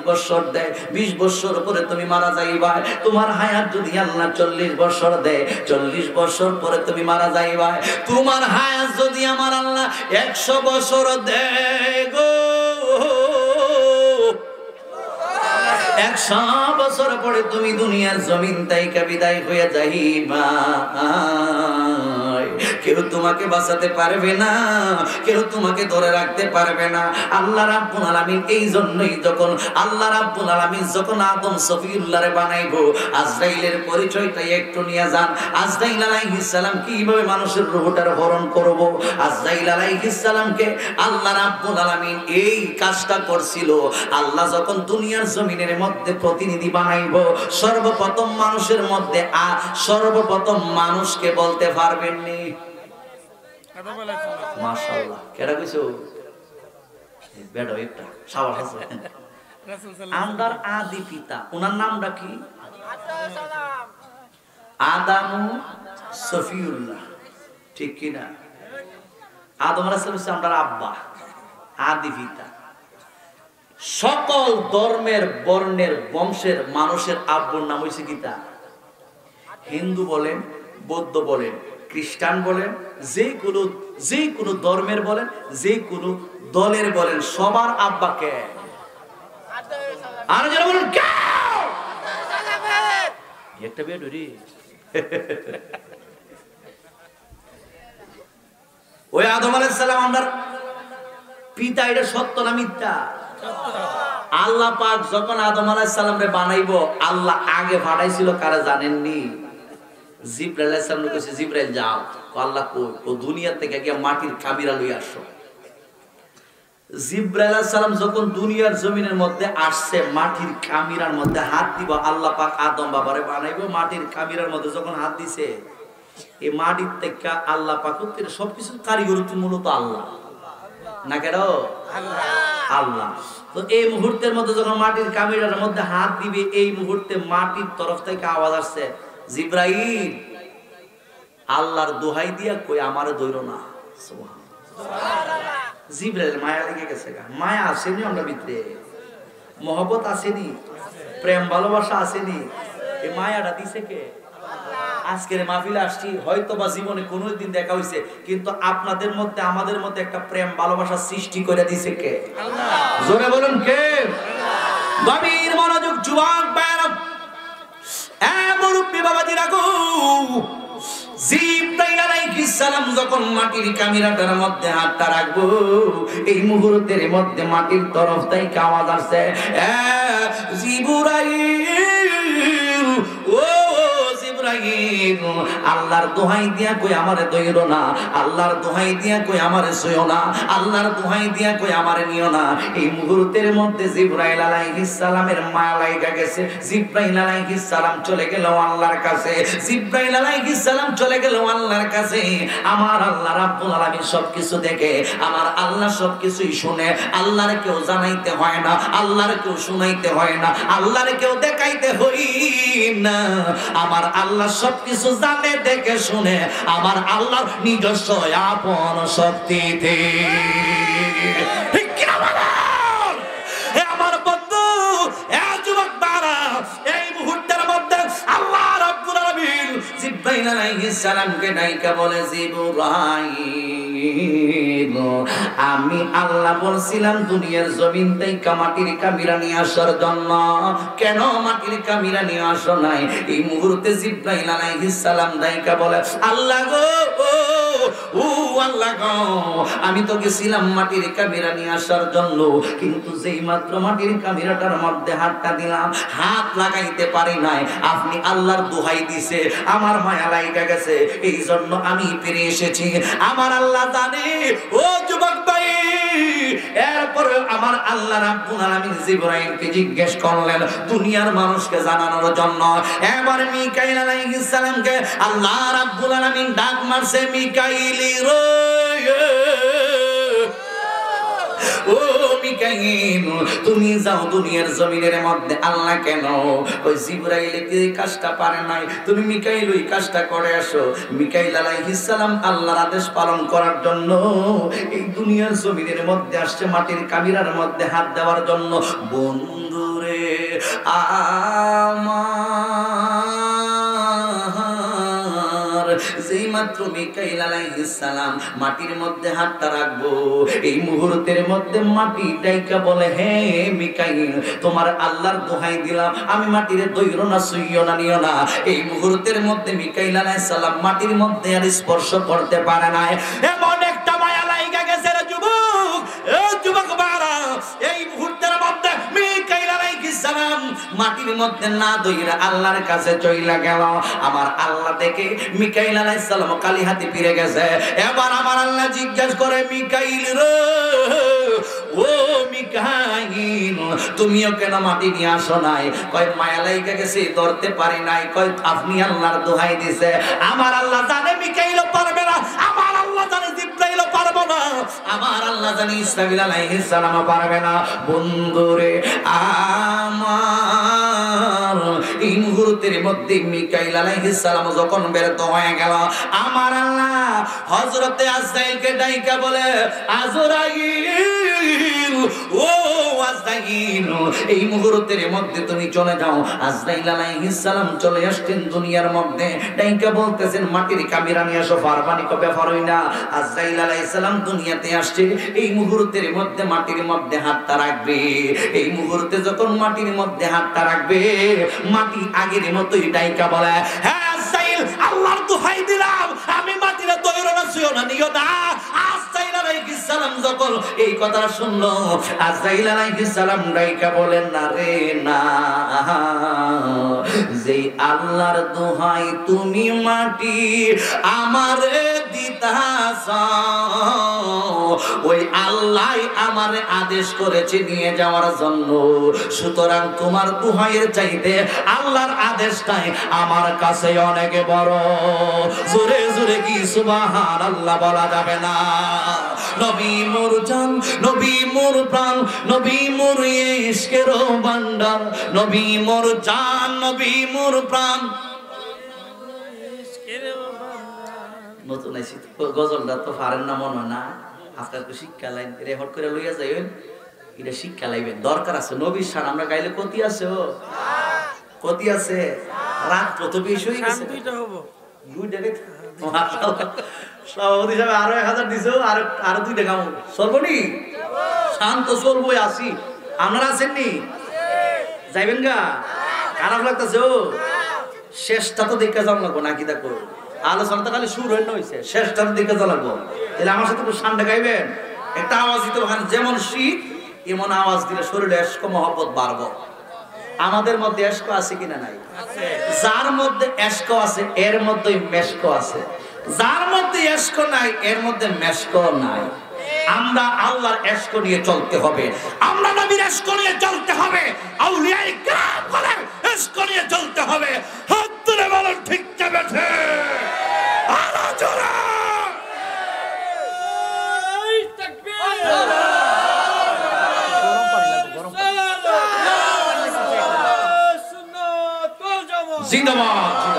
বছর দেয়, 20 বছর পরে তুমি মারা যাইবা। তোমার হায়াত যদি আল্লাহ 40 বছর দেয়, 40 বছর পরে তুমি মারা যাইবা। তোমার হায়াত যদি আমার আল্লাহ 100 বছর দেয় গো, 100 বছর পরে তুমি দুনিয়ার জমিন থেকে বিদায় হয়ে যাইবা। কেউ তোমাকে বাঁচাতে পারবে না, কেউ তোমাকে ধরে রাখতে পারবে না। আল্লাহ রাব্বুল আলামিন এই জন্যই যখন আল্লাহ রাব্বুল আলামিন যখন আদম সফিউল্লাহরে বানাইবো, আজরাইলের পরিচয়টা একটু নিয়ে যান। আজরাইল আলাইহিস সালাম কিভাবে মানুষের রূহটার হরণ করব। আজরাইল আলাইহিস সালামকে আল্লাহ রাব্বুল আলামিন এই কাজটা করছিল। আল্লাহ যখন দুনিয়ার জমিনের মধ্যে প্রতিনিধি বানাইবো, সর্বপ্রথম মানুষের মধ্যে সর্বপ্রথম মানুষকে বলতে পারবেন নি। মাশাআল্লাহ, কেডা কইছো? বেডো একটা সাওয়াল আছে। আমদার আদি পিতা, ওনার নামটা কি? আদম সফিউল্লাহ, ঠিক কি না? আদম আলাইহিস সালাম আমদার আব্বা, আদি পিতা। সকল ধর্মের বর্ণের বংশের মানুষের আব্বুর নাম হইছে কিতা? হিন্দু বলেন, বৌদ্ধ বলেন, খ্রিস্টান বলেন, যে কোনো ধর্মের বলেন, যে কোনো দলের বলেন, সবার আব্বা কে? আর যারা বলেন কে? একটা বেড রে ওই আদম আলাইহিস সালাম আমরার পিতা, এটা সত্য না মিথ্যা? আল্লাহ পাক যখন আদম আলাইহিস সালামরে বানাইবো, আল্লাহ আগে পাঠাইছিল কারে জানেননি? জিবরাইল আলাইহিস সালাম কইছে, জিবরাইল যাও। আল্লাহ কই? ও দুনিয়া থেকে গিয়া মাটির কামিরা লই আসো। জিবরাইল আলাইহিস সালাম যখন দুনিয়ার জমিনের মধ্যে আসছে, মাটির কামিরার মধ্যে হাত দিব, আল্লাহ পাক আদম বাবারে বানাইবো। মাটির কামিরার মধ্যে যখন হাত দিছে, এই মাটির থেকে আল্লাহ পাক সবকিছু কারিগর মূলত আল্লাহ না, কেন? আল্লাহ। তো এই মুহূর্তের মধ্যে যখন মাটির কামিরার মধ্যে হাত দিবে, এই মুহূর্তে মাটির তরফ থেকে আওয়াজ আসছে, জিবরাইল আল্লাহর দোহাই দিয়া কই আমারে ধইরো না। সুবহানাল্লাহ। জিবরাইল মায়া লেগে গেছে। মায়া আসেনি আমরা ভিতরে, মহব্বত আসেনি, প্রেম ভালোবাসা আসেনি। এই মায়াটা দিছে কে? আজকের মাহফিলে আসছি, হয়তো বা জীবনে কোনোদিন দেখা হইছে, কিন্তু আপনাদের মধ্যে আমাদের মধ্যে একটা প্রেম ভালোবাসা সৃষ্টি করে দিছে কে? আল্লাহ। জোরে বলুন কে? আল্লাহ। গভীর মনোযোগ যুবক ভাইরা, মুরব্বি বাবাজিরা গো, জিবরাইল আলাইহিস সালাম যখন মাটির কামিরাটার মধ্যে হাতটা রাখবো, এই মুহূর্তের মধ্যে মাটির তরফ থেকে আওয়াজ আসছে, জিবরাইল, ও জিবরাইল, আল্লাহর দোহাই দিয়া কই আমারে দইরো না, আল্লাহর দোহাই দিয়া কই আমারে ছুঁয়ো না, আল্লাহর দোহাই দিয়া কই আমারে নিও না। এই মুহূর্তের মধ্যে জিবরাইল আলাইহিস সালামের মায়া লাগা গেছে। জিবরাইল আলাইহিস সালাম চলে গেল আল্লাহর কাছে। জিবরাইল আলাইহিস সালাম চলে গেল আল্লাহর কাছে। আমার আল্লাহ রাব্বুল আলামিন সবকিছু দেখে, আমার আল্লাহ সবকিছুই শুনে। আল্লাহর কেউ জানাইতে হয় না, আল্লাহর কেউ শুনাইতে হয় না, আল্লাহর কেউ দেখাইতে হই না। আমার আল্লাহ সবকিছু জানে, দেখে শুনে। আমার আল্লাহর নিজস্ব আপন শক্তিতে। ঠিক কি না বলেন? হে আমার বন্ধু, হে যুবক বারা, এই মুহূর্তের মধ্যে আল্লাহ রাব্বুল আলামিন জিবরাইল আলাইহিস সালামকে ডাইকা বলে, জিবরাইল, আমি আল্লাহ বলছিলাম দুনিয়ার জমিন থেকে মাটির কামিরা নিয়ে আসার জন্য, কেন মাটির কামিরা নিয়ে আসো নাই? এই মুহূর্তে জিবরাইল আলাইহিস সালাম ডাইকা বলে, আল্লাহ গো, ও আল্লাহ গো, আমি তো গেছিলাম মাটির কামিরা নিয়ে আসার জন্য, কিন্তু যেই মাত্র মাটির কামিরাটার মধ্যে হাতটা দিলাম, হাত লাগাইতে পারি নাই। আপনি আল্লাহর দোহাই দিছে, আমার মায়া লাগা গেছে, এই জন্য আমি ফিরে এসেছি। আমার আল্লাহ জানে। ও যুবক ভাই, এরপরে আমার আল্লাহ রাব্বুল আলামিন জিবরাইলকে জিজ্ঞেস করলেন দুনিয়ার মানুষকে জানানোর জন্য। এবার মিকাইল আলাইহিস সালামকে আল্লাহ রাব্বুল আলামিন ডাক মারছে, মিকাইলি রে, ও মিকাইল, তুমি যাও দুনিয়ার জমিনের মধ্যে। আল্লাহ কেন? ওই জিবরাইল এই কাজটা পারে নাই, তুমি মিকাইল ওই কাজটা করে আসো। মিকাইল আলাইহিস সালাম আল্লাহর আদেশ পালন করার জন্য এই দুনিয়ার জমিনের মধ্যে আসছে, মাটির কামিরার মধ্যে হাত দেওয়ার জন্য। বন্ধুরে আমার যেই মাত্র মিকাইল আলাইহিস সালাম মাটির মধ্যে হাতটা রাখবো, এই মুহূর্তের মধ্যে মাটি ডাইকা বলে, হে মিকাইল, তোমার আল্লাহর দোহাই দিলাম, আমি মাটিরে দইরো না, সুইও না, নিও না। এই মুহূর্তের মধ্যে মিকাইল আলাইহিস সালাম মাটির মধ্যে আর স্পর্শ করতে পারে না। এমন একটা মায়া লাইগা গেছে রে যুবক, যুবক বাড়া, এই মুহূর্তের মধ্যে মিকাইল আলাইহিস সালাম মাটির মধ্যে না দইরা আল্লাহর কাছে চইলা গেল। আমার আল্লাহ দেখে মিকাইল আলাইহিস সালাম কালি হাতে ফিরে গেছে। এবার আমার আল্লাহ জিজ্ঞাসা করে, মিকাইল রে, ও মিকাইল, তুমিও কেন মাটি নিয়ে আসো নাই? কয় মায়া লাইগা গেছে, ধরতে পারি নাই। কয় আপনি আল্লাহর দোহাই দিছে। আমার আল্লাহ জানে মিকাইলও পারবে না, আমার আল্লাহ জানে জিবরাইলও পারবে না, আমার আল্লাহ জানে ইসরাফিল আলাইহিস সালামও পারবে না। বন্ধুরে আমার, এই মুহূর্তের মধ্যে মিকাইল আলাইহিস সালাম যখন বেরোতে হয়ে গেল, আমার আল্লাহ হযরতে আজরাইলকে ডাইকা বলে, আজরাইল, ও আজরাইল, এই মুহূর্তের মধ্যে তুমি চলে যাও। আজরাইল আলাইহিস সালাম চলে আসছেন দুনিয়ার মধ্যে, ডাইকা বলতেছেন, মাটির কামিরা নিয়ে আসো, ফারবানি কবে ফারই না। আজরাইল আলাইহিস সালাম দুনিয়াতে আসছে, এই মুহূর্তের মধ্যে মাটির মধ্যে হাতটা রাখবে। এই মুহূর্তে যখন মাটির মধ্যে হাতটা রাখবে, মাটি আগের মতোই ডাইকা বলে, হ্যাঁ আজরাইল, আল্লাহর দোহাই দিলাম, আমি মাটিরে দইরো না, সুইও না, নিও না। আজরাইল আলাইহিস সালাম যখন এই কথা শুনলো, আজরাইল আলাইহিস সালাম ডাইকা বলেন, না রে না, যে আল্লাহর দোহাই তুমি মাটি আমারে দিতাছ, ওই আল্লাহ আমারে আদেশ করেছে নিয়ে যাওয়ার জন্য। সুতরাং তোমার দোহাইয়ের চাইতে আল্লাহর আদেশটাই আমার কাছে অনেক বড়। জোরে জোরে কি সুবহানাল্লাহ বলা যাবে না? নবী মোর জান, নবী মোর প্রাণ, নবী মোর ইশকের ভান্ডার, নবী মোর জান, নবী মোর প্রাণ। নতুন আইছি গজলটা তো পারেন না মনে হয় না, আপনার তো শিক্ষা লাইন রেকর্ড করে লইয়া যাইবেন, এটা শিক্ষা লাইবেন, দরকার আছে। নবীর শান আমরা গাইলে কতি আছে, ও কতি আছে, রাত কত বেশি হয়ে গেছে, সভাপতি সাহেব আরো 1000 দিছো, আরো 2 টাকা চলবনি, শান্ত চলবো, আসি। আপনারা আছেননি? যাইবেন গা? খারাপ লাগতেছে, ও শেষটা তো দেখে যাওয়া লাগবো নাকি? দেখো আলোচনাটা খালি শুরু হয়ে হয়েছে, শেষটা তো দেখে যাওয়া লাগবো। তাহলে আমার সাথে একটু শানটা গাইবেন, একটা আওয়াজ দিতে ওখানে, যেমন শীত এমন আওয়াজ দিলে শরীরে এশক মহব্বত বাড়বো। আমাদের মধ্যে এশক আছে কিনা নাই? যার মধ্যে এশক আছে এর মধ্যে মেশক আছে, যার মধ্যে এশক নাই এর মধ্যে মেশক নাই। আমরা আল্লাহর এশক নিয়ে চলতে হবে, আমরা নবীর এশক নিয়ে চলতে হবে, আউলিয়ায়ে কেরাম বলে এশক নিয়ে চলতে হবে। হাত তুলে বলেন ঠিক না বেঠে? আলো জোরে এই তাকবীর, জিন্দাবাদ।